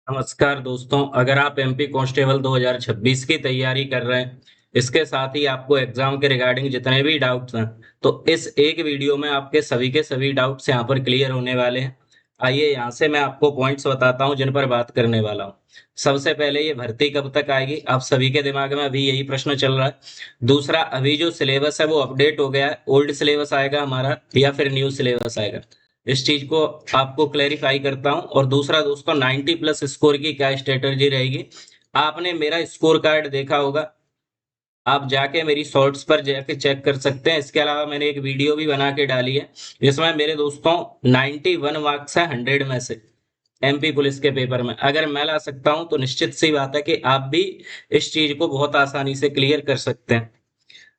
नमस्कार दोस्तों, अगर आप एमपी कांस्टेबल 2026 की तैयारी कर रहे हैं, इसके साथ ही आपको एग्जाम के रिगार्डिंग जितने भी डाउट्स हैं, तो इस एक वीडियो में आपके सभी के सभी डाउट्स यहां पर क्लियर होने वाले हैं। आइए यहां से मैं आपको पॉइंट्स बताता हूं जिन पर बात करने वाला हूं। सबसे पहले, ये भर्ती कब तक आएगी? आप सभी के दिमाग में अभी यही प्रश्न चल रहा है। दूसरा, अभी जो सिलेबस है वो अपडेट हो गया है, ओल्ड सिलेबस आएगा हमारा या फिर न्यू सिलेबस आएगा? इस चीज को आपको क्लेरिफाई करता हूं। और दूसरा दोस्तों, 90 प्लस स्कोर की क्या स्ट्रेटजी रहेगी? आपने मेरा स्कोर कार्ड देखा होगा, आप जाके मेरी शॉर्ट्स पर जाके चेक कर सकते हैं। इसके अलावा मैंने एक वीडियो भी बना के डाली है जिसमें मेरे दोस्तों 91 मार्क्स है 100 में से। एमपी पुलिस के पेपर में अगर मैं ला सकता हूं तो निश्चित सी बात है कि आप भी इस चीज को बहुत आसानी से क्लियर कर सकते हैं।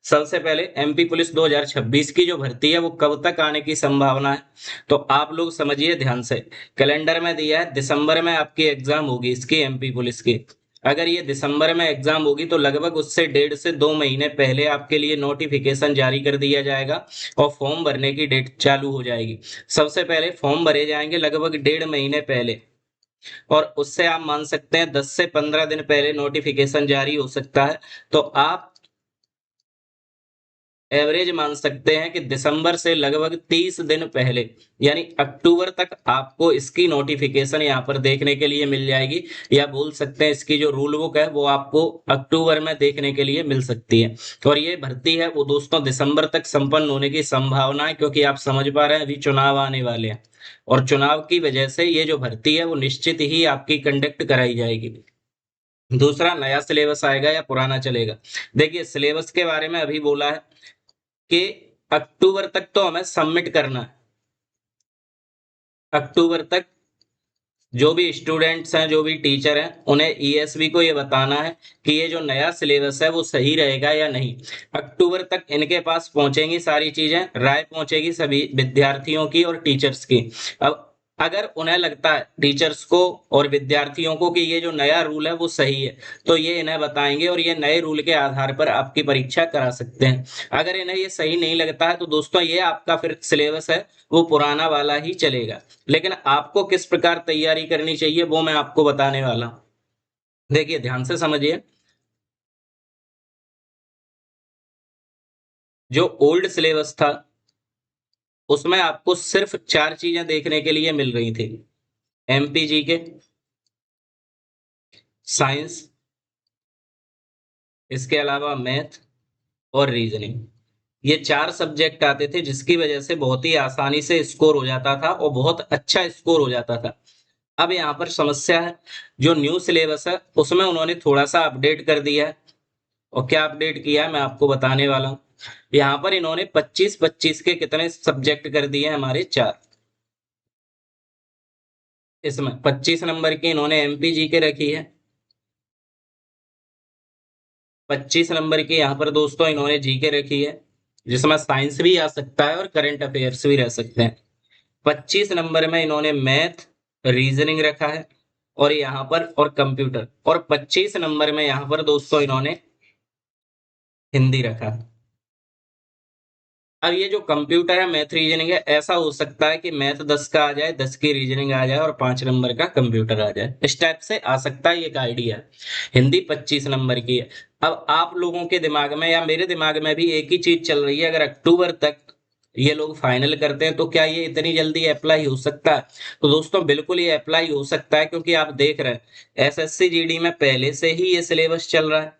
सबसे पहले, एमपी पुलिस 2026 की जो भर्ती है वो कब तक आने की संभावना है? तो आप लोग समझिए ध्यान से। कैलेंडर में दिया है दिसंबर में आपकी एग्जाम होगी इसकी, एमपी पुलिस की। अगर ये दिसंबर में एग्जाम होगी तो लगभग उससे 1.5 से 2 महीने पहले आपके लिए नोटिफिकेशन जारी कर दिया जाएगा और फॉर्म भरने की डेट चालू हो जाएगी। सबसे पहले फॉर्म भरे जाएंगे लगभग 1.5 महीने पहले, और उससे आप मान सकते हैं 10 से 15 दिन पहले नोटिफिकेशन जारी हो सकता है। तो आप एवरेज मान सकते हैं कि दिसंबर से लगभग 30 दिन पहले, यानी अक्टूबर तक आपको इसकी नोटिफिकेशन यहाँ पर देखने के लिए मिल जाएगी। या बोल सकते हैं इसकी जो रूल बुक है वो आपको अक्टूबर में देखने के लिए मिल सकती है। और ये भर्ती है वो दोस्तों दिसंबर तक संपन्न होने की संभावना है, क्योंकि आप समझ पा रहे हैं अभी चुनाव आने वाले हैं। और चुनाव की वजह से ये जो भर्ती है वो निश्चित ही आपकी कंडक्ट कराई जाएगी। दूसरा, नया सिलेबस आएगा या पुराना चलेगा? देखिए, सिलेबस के बारे में अभी बोला है कि अक्टूबर तक तो हमें सबमिट करना है। अक्टूबर तक जो भी स्टूडेंट्स हैं, जो भी टीचर हैं, उन्हें ईएसबी को ये बताना है कि ये जो नया सिलेबस है वो सही रहेगा या नहीं। अक्टूबर तक इनके पास पहुंचेंगी सारी चीजें, राय पहुंचेगी सभी विद्यार्थियों की और टीचर्स की। अब अगर उन्हें लगता है टीचर्स को और विद्यार्थियों को कि ये जो नया रूल है वो सही है, तो ये इन्हें बताएंगे और ये नए रूल के आधार पर आपकी परीक्षा करा सकते हैं। अगर इन्हें ये सही नहीं लगता है तो दोस्तों ये आपका फिर सिलेबस है वो पुराना वाला ही चलेगा। लेकिन आपको किस प्रकार तैयारी करनी चाहिए वो मैं आपको बताने वाला हूं। देखिए ध्यान से समझिए। जो ओल्ड सिलेबस था उसमें आपको सिर्फ 4 चीजें देखने के लिए मिल रही थी: एमपीजी के, साइंस, इसके अलावा मैथ और रीजनिंग। ये 4 सब्जेक्ट आते थे जिसकी वजह से बहुत ही आसानी से स्कोर हो जाता था और बहुत अच्छा स्कोर हो जाता था। अब यहाँ पर समस्या है, जो न्यू सिलेबस है उसमें उन्होंने थोड़ा सा अपडेट कर दिया है। और क्या अपडेट किया है मैं आपको बताने वाला हूँ। यहाँ पर इन्होंने 25-25 के कितने सब्जेक्ट कर दिए हैं हमारे? 4। इसमें 25 नंबर की इन्होंने एमपीजी के रखी है, 25 नंबर की यहाँ पर दोस्तों इन्होंने जीके रखी है, जिसमें साइंस भी आ सकता है और करंट अफेयर्स भी रह सकते हैं। 25 नंबर में इन्होंने मैथ, रीजनिंग रखा है, और यहाँ पर और कंप्यूटर। और 25 नंबर में यहाँ पर दोस्तों इन्होंने हिंदी रखा है। अब ये जो कंप्यूटर है, मैथ रीजनिंग है, ऐसा हो सकता है कि मैथ 10 का आ जाए, 10 की रीजनिंग आ जाए और 5 नंबर का कंप्यूटर आ जाए। इस टाइप से आ सकता है, ये एक आइडिया है। हिंदी 25 नंबर की है। अब आप लोगों के दिमाग में या मेरे दिमाग में भी एक ही चीज चल रही है, अगर अक्टूबर तक ये लोग फाइनल करते हैं तो क्या ये इतनी जल्दी अप्लाई हो सकता है? तो दोस्तों बिल्कुल ये अप्लाई हो सकता है, क्योंकि आप देख रहे हैं एसएससी जीडी में पहले से ही ये सिलेबस चल रहा है।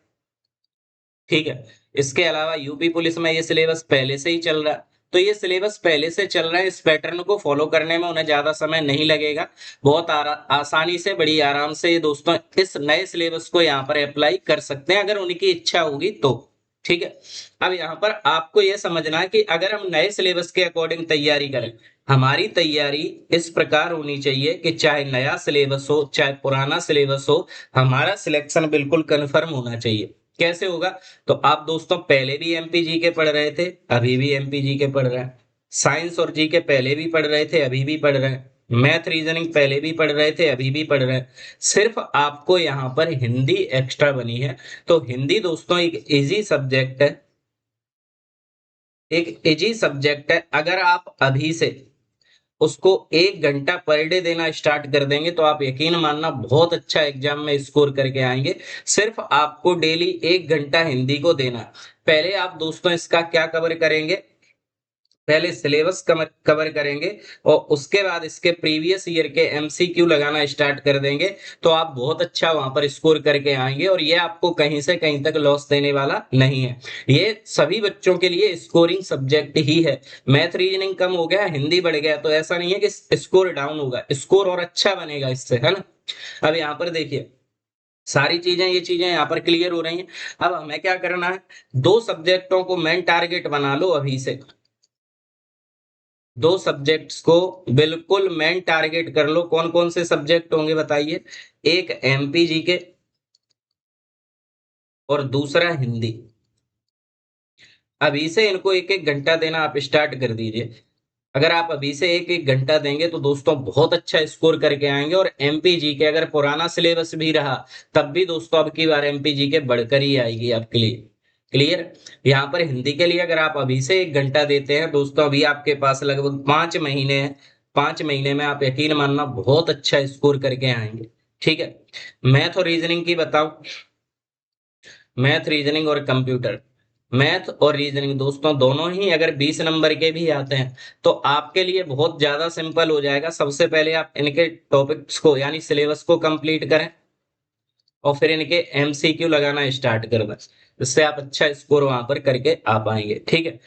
ठीक है। इसके अलावा यूपी पुलिस में ये सिलेबस पहले से ही चल रहा है। तो ये सिलेबस पहले से चल रहा है, इस पैटर्न को फॉलो करने में उन्हें ज्यादा समय नहीं लगेगा। बहुत आसानी से, बड़ी आराम से ये दोस्तों इस नए सिलेबस को यहाँ पर अप्लाई कर सकते हैं अगर उनकी इच्छा होगी तो। ठीक है। अब यहाँ पर आपको यह समझना है कि अगर हम नए सिलेबस के अकॉर्डिंग तैयारी करें, हमारी तैयारी इस प्रकार होनी चाहिए कि चाहे नया सिलेबस हो चाहे पुराना सिलेबस हो, हमारा सिलेक्शन बिल्कुल कंफर्म होना चाहिए। कैसे होगा? तो आप दोस्तों पहले भी एमपीजी के पढ़ रहे थे, अभी भी एमपीजी के पढ़ रहे हैं। साइंस और जी के पहले भी पढ़ रहे थे, अभी भी पढ़ रहे हैं। मैथ रीजनिंग पहले भी पढ़ रहे थे, अभी भी पढ़ रहे हैं। सिर्फ आपको यहाँ पर हिंदी एक्स्ट्रा बनी है। तो हिंदी दोस्तों एक इजी सब्जेक्ट है, एक इजी सब्जेक्ट है। अगर आप अभी से उसको 1 घंटा पर डे देना स्टार्ट कर देंगे तो आप यकीन मानना बहुत अच्छा एग्जाम में स्कोर करके आएंगे। सिर्फ आपको डेली 1 घंटा हिंदी को देना है। पहले आप दोस्तों इसका क्या कवर करेंगे, पहले सिलेबस कवर करेंगे और उसके बाद इसके प्रीवियस ईयर के एमसीक्यू लगाना स्टार्ट कर देंगे तो आप बहुत अच्छा वहां पर स्कोर करके आएंगे और ये आपको कहीं से कहीं तक लॉस देने वाला नहीं है। ये सभी बच्चों के लिए स्कोरिंग सब्जेक्ट ही है। मैथ रीजनिंग कम हो गया, हिंदी बढ़ गया तो ऐसा नहीं है कि स्कोर डाउन होगा, स्कोर और अच्छा बनेगा इससे, है ना। अब यहाँ पर देखिए सारी चीजें, ये चीजें यहाँ पर क्लियर हो रही हैं। अब हमें क्या करना है, दो सब्जेक्टों को मेन टारगेट बना लो अभी से। दो सब्जेक्ट्स को बिल्कुल मेन टारगेट कर लो। कौन कौन से सब्जेक्ट होंगे बताइए, एक एमपीजी के और दूसरा हिंदी। अभी से इनको एक एक घंटा देना आप स्टार्ट कर दीजिए। अगर आप अभी से एक एक घंटा देंगे तो दोस्तों बहुत अच्छा स्कोर करके आएंगे। और एमपीजी के अगर पुराना सिलेबस भी रहा तब भी दोस्तों अब की बार एमपीजी के बढ़कर ही आएगी आपके लिए। क्लियर। यहाँ पर हिंदी के लिए अगर आप अभी से 1 घंटा देते हैं दोस्तों, अभी आपके पास लगभग 5 महीने हैं। 5 महीने में आप यकीन मानना बहुत अच्छा स्कोर करके आएंगे। ठीक है। मैथ और रीजनिंग की बताओ। मैथ रीजनिंग और कंप्यूटर, मैथ और रीजनिंग दोस्तों दोनों ही अगर 20 नंबर के भी आते हैं तो आपके लिए बहुत ज्यादा सिंपल हो जाएगा। सबसे पहले आप इनके टॉपिक्स को यानी सिलेबस को कंप्लीट करें और फिर इनके एमसीक्यू लगाना स्टार्ट कर दें। इससे आप अच्छा स्कोर वहां पर करके आ पाएंगे। ठीक है।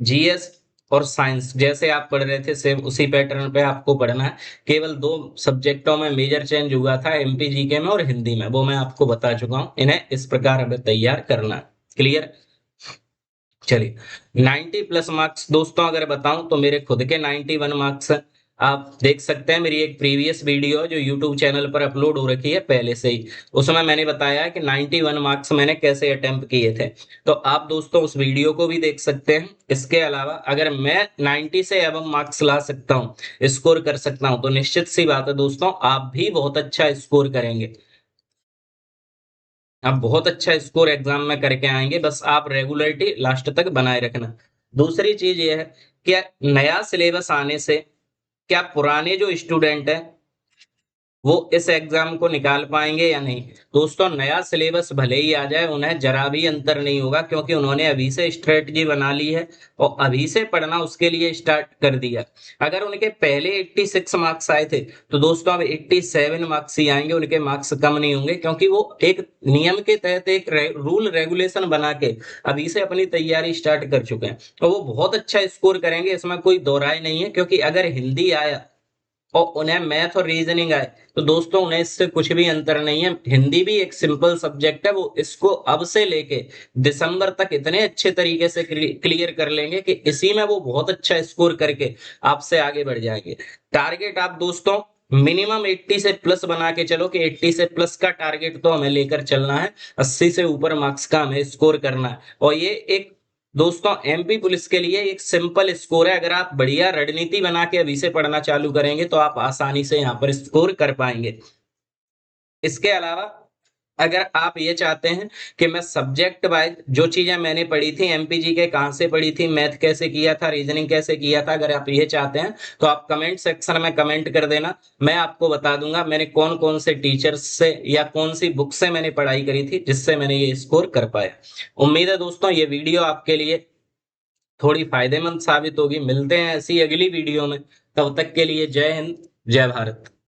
जीएस और साइंस जैसे आप पढ़ रहे थे सेम उसी पैटर्न पे आपको पढ़ना है। केवल दो सब्जेक्टों में मेजर चेंज हुआ था, एमपी जीके में और हिंदी में, वो मैं आपको बता चुका हूं। इन्हें इस प्रकार हमें तैयार करना है। क्लियर। चलिए 90+ मार्क्स दोस्तों अगर बताऊं तो मेरे खुद के 91 मार्क्स हैं। आप देख सकते हैं मेरी एक प्रीवियस वीडियो जो यूट्यूब चैनल पर अपलोड हो रखी है पहले से ही, उसमें मैंने बताया है कि 91 मार्क्स मैंने कैसे अटेम्प्ट किए थे। तो आप दोस्तों उस वीडियो को भी देख सकते हैं। इसके अलावा अगर मैं 90 से अब मार्क्स ला सकता हूँ, स्कोर कर सकता हूँ, तो निश्चित सी बात है दोस्तों आप भी बहुत अच्छा स्कोर करेंगे। आप बहुत अच्छा स्कोर एग्जाम में करके आएंगे, बस आप रेगुलरिटी लास्ट तक बनाए रखना। दूसरी चीज ये है कि नया सिलेबस आने से क्या पुराने जो स्टूडेंट हैं वो इस एग्जाम को निकाल पाएंगे या नहीं। दोस्तों नया सिलेबस भले ही आ जाए उन्हें जरा भी अंतर नहीं होगा, क्योंकि उन्होंने अभी से स्ट्रेटजी बना ली है और अभी से पढ़ना उसके लिए स्टार्ट कर दिया। अगर उनके पहले 86 मार्क्स आए थे तो दोस्तों अब 87 मार्क्स ही आएंगे, उनके मार्क्स कम नहीं होंगे, क्योंकि वो एक नियम के तहत एक रूल रेगुलेशन बना के अभी से अपनी तैयारी स्टार्ट कर चुके हैं। और वो बहुत अच्छा स्कोर करेंगे, इसमें कोई दो राय नहीं है। क्योंकि अगर हिंदी आया और उन्हें मैथ और रीजनिंग आए तो दोस्तों उन्हें इससे कुछ भी अंतर नहीं है। हिंदी भी एक सिंपल सब्जेक्ट है, वो इसको अब से लेके दिसंबर तक इतने अच्छे तरीके से क्लियर कर लेंगे कि इसी में वो बहुत अच्छा स्कोर करके आपसे आगे बढ़ जाएंगे। टारगेट आप दोस्तों मिनिमम 80 से प्लस बना के चलो कि 80 से प्लस का टारगेट तो हमें लेकर चलना है। 80 से ऊपर मार्क्स का हमें स्कोर करना है। और ये एक दोस्तों एमपी पुलिस के लिए एक सिंपल स्कोर है। अगर आप बढ़िया रणनीति बना के अभी से पढ़ना चालू करेंगे तो आप आसानी से यहाँ पर स्कोर कर पाएंगे। इसके अलावा अगर आप ये चाहते हैं कि मैं सब्जेक्ट वाइज जो चीजें मैंने पढ़ी थी, एमपीजी के कहाँ से पढ़ी थी, मैथ कैसे किया था, रीजनिंग कैसे किया था, अगर आप ये चाहते हैं तो आप कमेंट सेक्शन में कमेंट कर देना। मैं आपको बता दूंगा मैंने कौन कौन से टीचर्स से या कौन सी बुक से मैंने पढ़ाई करी थी जिससे मैंने ये स्कोर कर पाया। उम्मीद है दोस्तों ये वीडियो आपके लिए थोड़ी फायदेमंद साबित होगी। मिलते हैं ऐसी अगली वीडियो में, तब तक के लिए जय हिंद, जय भारत।